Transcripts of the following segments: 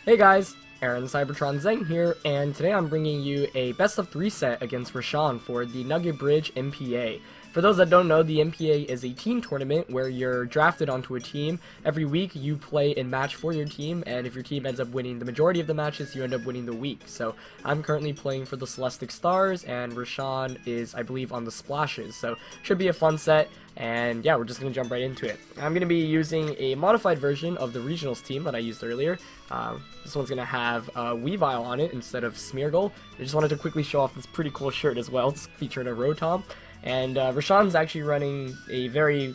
Hey guys, Aaron Cybertron Zeng here, and today I'm bringing you a best of 3 set against Rushan for the Nugget Bridge NPA. For those that don't know, the NPA is a team tournament where you're drafted onto a team. Every week you play a match for your team, and if your team ends up winning the majority of the matches, you end up winning the week. So I'm currently playing for the Celestic Stars, and Rushan is, I believe, on the Splashes. So should be a fun set. And yeah, we're just going to jump right into it. I'm going to be using a modified version of the regionals team that I used earlier. This one's going to have Weavile on it instead of Smeargle. I just wanted to quickly show off this pretty cool shirt as well. It's featuring a Rotom. And Rushan's actually running a very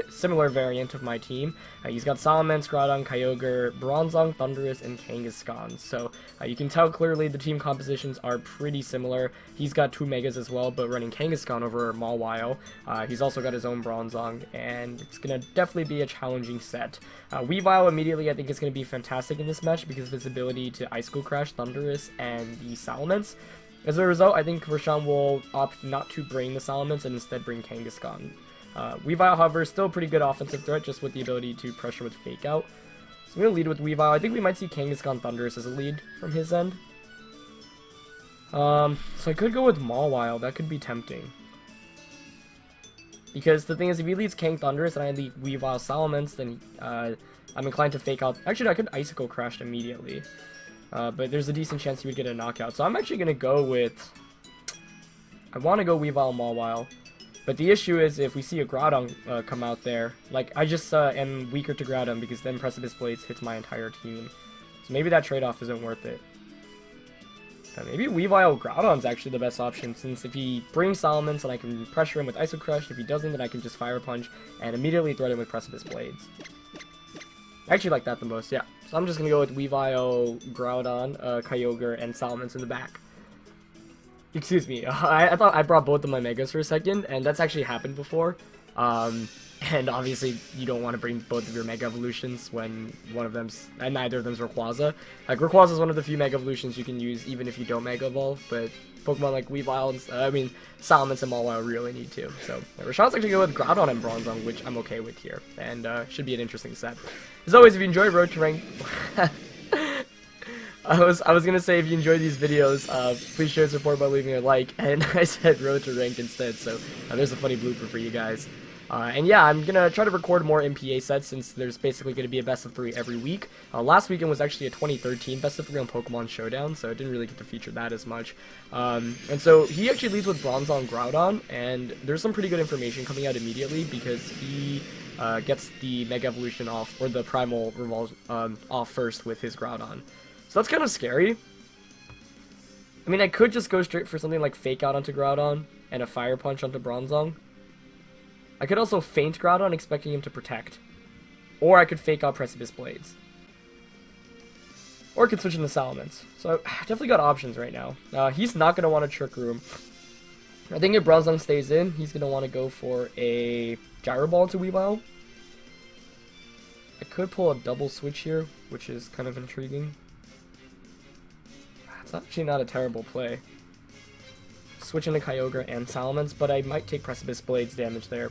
similar variant of my team. He's got Salamence, Groudon, Kyogre, Bronzong, Thundurus, and Kangaskhan. So you can tell clearly the team compositions are pretty similar. He's got 2 Megas as well, but running Kangaskhan over Mawile. He's also got his own Bronzong, and it's going to definitely be a challenging set. Weavile immediately I think is going to be fantastic in this match because of his ability to Ice School Crash Thundurus and the Salamence. As a result, I think Rushan will opt not to bring the Salamence and instead bring Kangaskhan. Weavile, however, is still a pretty good offensive threat just with the ability to pressure with Fake Out. So I'm going to lead with Weavile. I think we might see Kangaskhan Thundurus as a lead from his end. So I could go with Mawile. That could be tempting. Because the thing is, if he leads Kang Thundurus and I lead Weavile Salamence, then I'm inclined to Fake Out. Actually, I could Icicle Crash immediately. But there's a decent chance he would get a knockout. So I'm actually going to go with... I want to go Weavile Mawile. But the issue is if we see a Groudon come out there, like, I just am weaker to Groudon because then Precipice Blades hits my entire team. So maybe that trade-off isn't worth it. Maybe Weavile Groudon's actually the best option, since if he brings Salamence and I can pressure him with Iso Crush, if he doesn't, then I can just Fire Punch and immediately threaten him with Precipice Blades. I actually like that the most, yeah. So I'm just going to go with Weavile, Groudon, Kyogre, and Salamence in the back. Excuse me, I thought I brought both of my Megas for a second, and that's actually happened before. And obviously, you don't want to bring both of your Mega Evolutions when one of them's, and neither of them's Rayquaza. Like, Rayquaza is one of the few Mega Evolutions you can use even if you don't Mega Evolve, but Pokemon like Weavile, and, Salamence and Mawile really need to. So, Rashawn's actually going with Groudon and Bronzong, which I'm okay with here, and should be an interesting set. As always, if you enjoy Road to Rank... I was gonna say if you enjoy these videos, please show support by leaving a like, and I said Road to Rank instead, so there's a funny blooper for you guys. And yeah, I'm gonna try to record more NPA sets since there's basically gonna be a best of 3 every week. Last weekend was actually a 2013 best of 3 on Pokemon Showdown, so I didn't really get to feature that as much. And so he actually leads with Bronzong Groudon, and there's some pretty good information coming out immediately because he gets the Mega Evolution off, or the Primal Revulsion off first with his Groudon. So that's kind of scary. I mean, I could just go straight for something like Fake Out onto Groudon and a Fire Punch onto Bronzong. I could also Feint Groudon, expecting him to Protect. Or I could Fake Out Precipice Blades. Or I could switch into Salamence. So I definitely got options right now. He's not going to want a Trick Room. I think if Bronzong stays in, he's going to want to go for a Gyro Ball into Weavile. I could pull a double switch here, which is kind of intriguing. It's actually not a terrible play. Switch into Kyogre and Salamence, but I might take Precipice Blades damage there.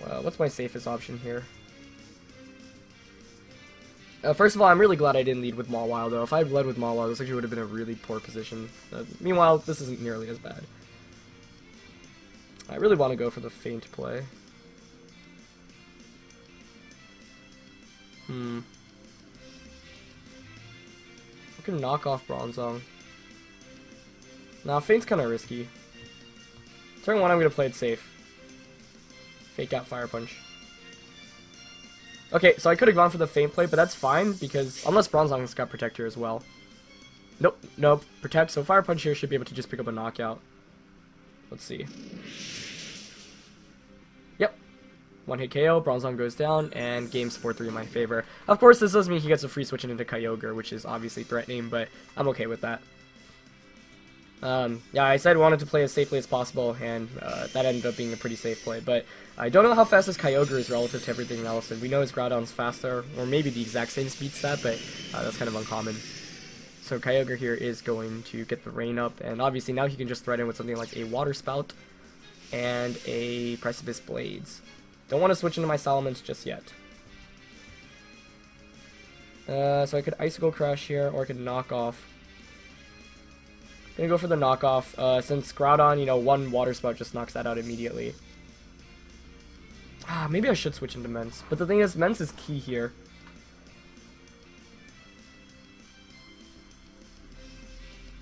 Well, what's my safest option here? First of all, I'm really glad I didn't lead with Mawile, though. If I had led with Mawile, this actually would have been a really poor position. Meanwhile, this isn't nearly as bad. I really want to go for the Feint play. I can knock off Bronzong. Nah, Feint's kind of risky. Turn 1, I'm going to play it safe. Fake Out Fire Punch. Okay, so I could have gone for the Feint play, but that's fine, because unless Bronzong's got Protect here as well. Nope, Protect, so Fire Punch here should be able to just pick up a knockout. Let's see. Yep. 1-hit KO, Bronzong goes down, and game's 4-3 in my favor. Of course, this does mean he gets a free switch into Kyogre, which is obviously threatening, but I'm okay with that. Yeah, I said I wanted to play as safely as possible, and that ended up being a pretty safe play, but I don't know how fast his Kyogre is relative to everything else, and we know his Groudon's faster, or maybe the exact same speed stat, but that's kind of uncommon. So Kyogre here is going to get the rain up, and obviously now he can just threaten with something like a Water Spout and a Precipice Blades. Don't want to switch into my Salamence just yet. So I could Icicle Crash here, or I could knock off. Gonna go for the knockoff, since Groudon, you know, one Water Spout just knocks that out immediately. Maybe I should switch into Mence, but the thing is, Mence is key here.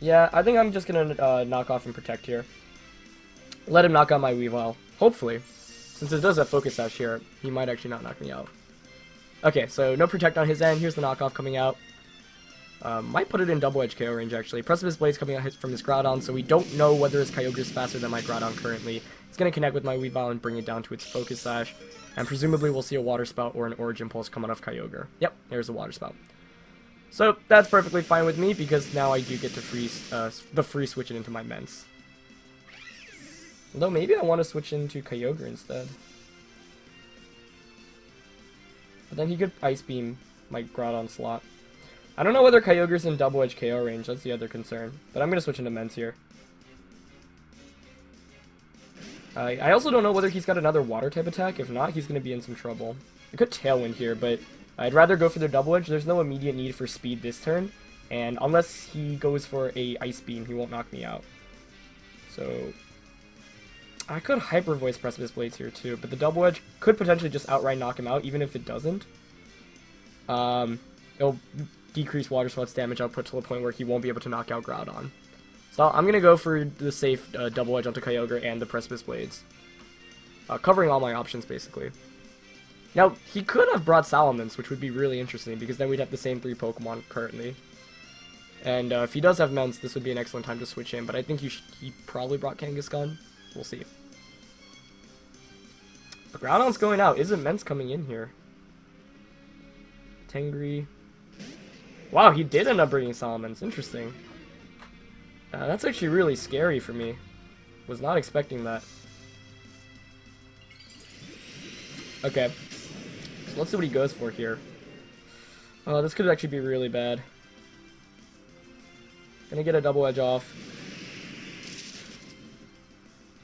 Yeah, I think I'm just gonna knock off and protect here. Let him knock out my Weavile, hopefully. Since it does have Focus Sash here, he might actually not knock me out. Okay, so no protect on his end, here's the knockoff coming out. Might put it in double edge KO range actually. Precipice Blade's coming out from his Groudon, so we don't know whether his Kyogre is faster than my Groudon currently. It's going to connect with my Weavile and bring it down to its Focus Sash. And presumably we'll see a Water Spout or an Origin Pulse come out of Kyogre. Yep, there's a Water Spout. So that's perfectly fine with me because now I do get to free switch it into my Mence. Although maybe I want to switch into Kyogre instead. But then he could Ice Beam my Groudon slot. I don't know whether Kyogre's in double edge KO range, that's the other concern. But I'm going to switch into Mence here. I also don't know whether he's got another water type attack. If not, he's going to be in some trouble. I could Tailwind here, but I'd rather go for the double edge. There's no immediate need for speed this turn. And unless he goes for a Ice Beam, he won't knock me out. So I could Hyper Voice Precipice Blades here too, but the double edge could potentially just outright knock him out, even if it doesn't. It'll decrease Water Spout's damage output to the point where he won't be able to knock out Groudon. So I'm going to go for the safe double edge onto Kyogre and the Precipice Blades. Covering all my options, basically. Now, he could have brought Salamence, which would be really interesting, because then we'd have the same 3 Pokemon currently. And if he does have Mence, this would be an excellent time to switch in, but I think he probably brought Kangaskhan. We'll see. But Groudon's going out. Isn't Mence coming in here? Tengri. Wow, he did end up bringing Salamence. Interesting. That's actually really scary for me. Was not expecting that. Okay. So let's see what he goes for here. Oh, this could actually be really bad. Gonna get a double edge off.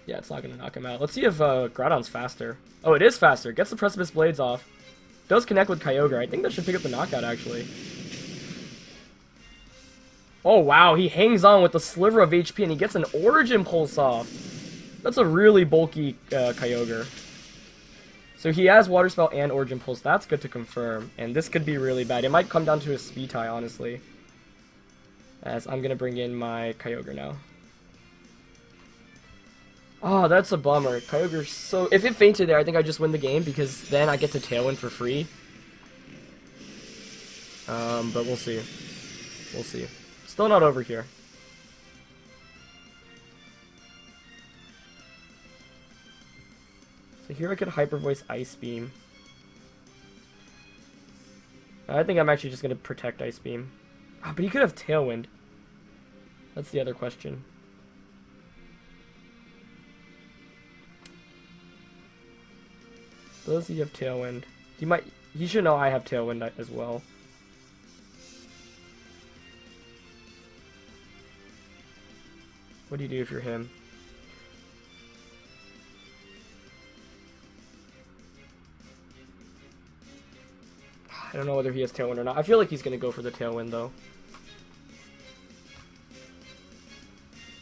Yeah, it's not gonna knock him out. Let's see if Groudon's faster. Oh, it is faster. Gets the Precipice Blades off. Does connect with Kyogre. I think that should pick up the knockout, actually. Oh, wow. He hangs on with a sliver of HP, and he gets an Origin Pulse off. That's a really bulky Kyogre. So he has Water Spout and Origin Pulse. That's good to confirm. And this could be really bad. It might come down to a speed tie, honestly. As I'm going to bring in my Kyogre now. Oh, that's a bummer. Kyogre's so... If it fainted there, I think I just win the game, because then I get to Tailwind for free. But we'll see. We'll see. Still not over here. So here I could Hyper Voice Ice Beam. I think I'm actually just going to protect Ice Beam. But he could have Tailwind. That's the other question. Does he have Tailwind? He should know I have Tailwind as well. What do you do if you're him? I don't know whether he has Tailwind or not. I feel like he's going to go for the Tailwind, though.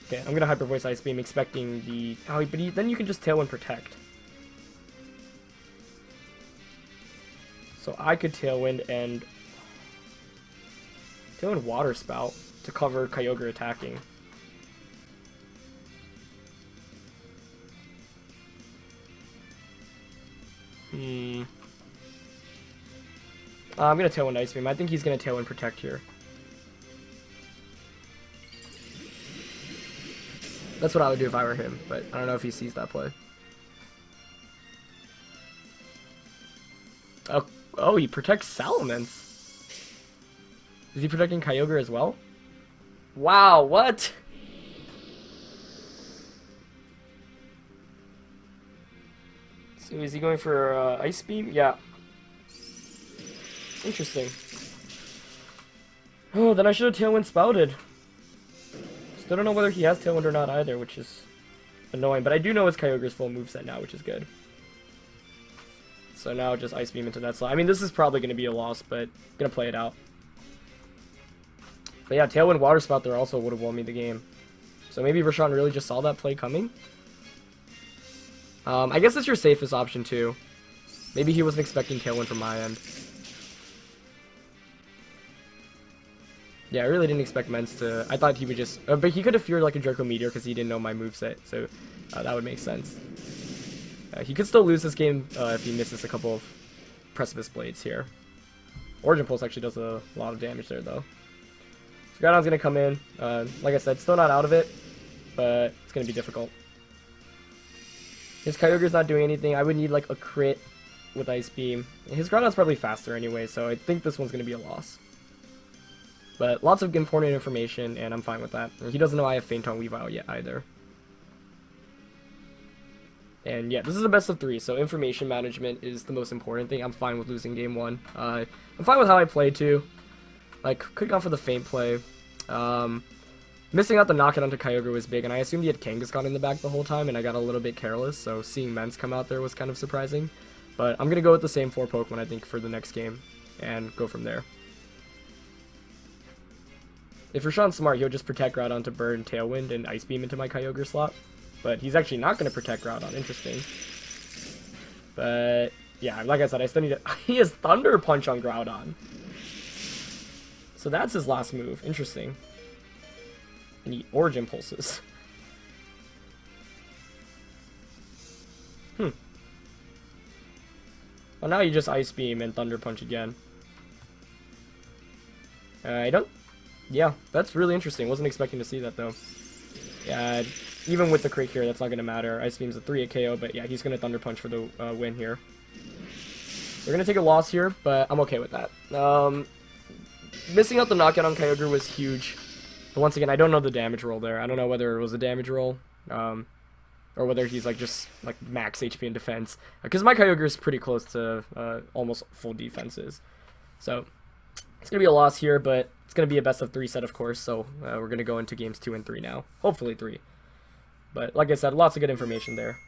Okay, I'm going to Hyper Voice Ice Beam, expecting the... Oh, but then you can just Tailwind Protect. So I could Tailwind and... Tailwind Water Spout to cover Kyogre attacking. I'm going to Tailwind Ice Beam. I think he's going to Tailwind Protect here. That's what I would do if I were him, but I don't know if he sees that play. Oh, he protects Salamence. Is he protecting Kyogre as well? Wow, what? So is he going for Ice Beam? Yeah. Interesting. Oh, then I should have Tailwind Spouted. Still don't know whether he has Tailwind or not either, which is annoying. But I do know his Kyogre's full moveset now, which is good. So now just Ice Beam into that slot. I mean, this is probably going to be a loss, but I'm going to play it out. But yeah, Tailwind Water Spout there also would have won me the game. So maybe Rushan really just saw that play coming. I guess it's your safest option too. Maybe he wasn't expecting Tailwind from my end. Yeah, I really didn't expect Mence to... I thought he would just... but he could have feared like a Draco Meteor because he didn't know my moveset. So that would make sense. He could still lose this game if he misses a couple of Precipice Blades here. Origin Pulse actually does a lot of damage there though. So Groudon's going to come in. Like I said, still not out of it, but it's going to be difficult. His Kyogre's not doing anything. I would need like a crit with Ice Beam. His Groudon's probably faster anyway, so I think this one's going to be a loss. But lots of important information, and I'm fine with that. He doesn't know I have Faint on Weavile yet either. And yeah, this is a best of 3, so information management is the most important thing. I'm fine with losing game 1. I'm fine with how I play too. Like, could have gone for the Faint play. Missing out the knockout onto Kyogre was big, and I assumed he had Kangaskhan in the back the whole time, and I got a little bit careless, so seeing Mence come out there was kind of surprising. But I'm going to go with the same 4 Pokemon, I think, for the next game, and go from there. If Rushan's smart, he'll just protect Groudon to burn Tailwind and Ice Beam into my Kyogre slot. But he's actually not going to protect Groudon. Interesting. But, yeah, like I said, I still need to... He has Thunder Punch on Groudon. So that's his last move. Interesting. And he Origin Pulses. Well, now you just Ice Beam and Thunder Punch again. I don't... Yeah, that's really interesting. Wasn't expecting to see that, though. Yeah, even with the crit here, that's not going to matter. Ice Beam's a 3-hit KO, but yeah, he's going to Thunder Punch for the win here. So we're going to take a loss here, but I'm okay with that. Missing out the knockout on Kyogre was huge. But once again, I don't know the damage roll there. I don't know whether it was a damage roll, or whether he's like just like max HP and defense. Because my Kyogre is pretty close to almost full defenses. So it's going to be a loss here, but it's going to be a best of 3 set, of course, so we're going to go into games 2 and 3 now. Hopefully 3. But like I said, lots of good information there.